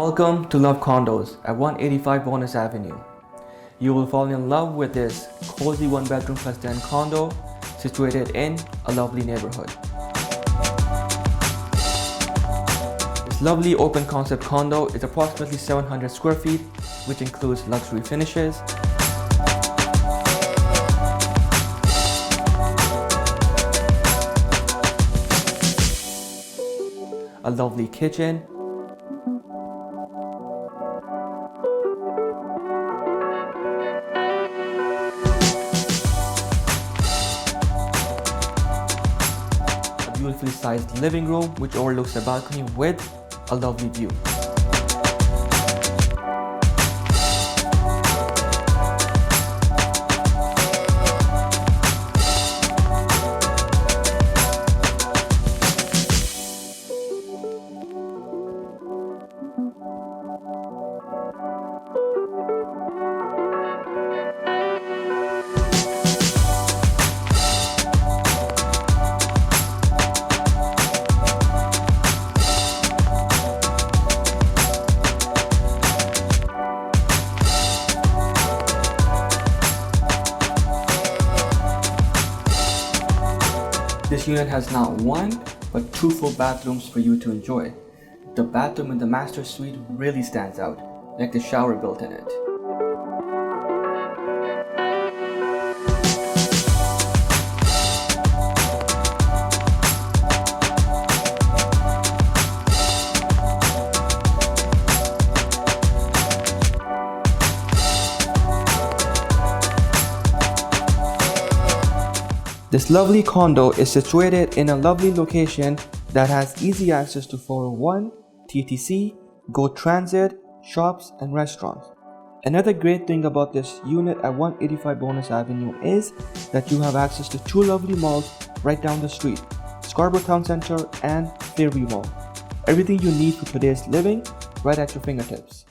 Welcome to Love Condos at 185 Bonis Avenue. You will fall in love with this cozy 1-bedroom plus den condo situated in a lovely neighborhood. This lovely open concept condo is approximately 700 square feet, which includes luxury finishes, a lovely kitchen, a beautifully sized living room which overlooks the balcony with a lovely view. This unit has not one, but 2 full bathrooms for you to enjoy. The bathroom in the master suite really stands out, like the shower built in it. This lovely condo is situated in a lovely location that has easy access to 401, TTC, GO Transit, shops and restaurants. Another great thing about this unit at 185 Bonis Avenue is that you have access to 2 lovely malls right down the street, Scarborough Town Centre and Fairview Mall. Everything you need for today's living right at your fingertips.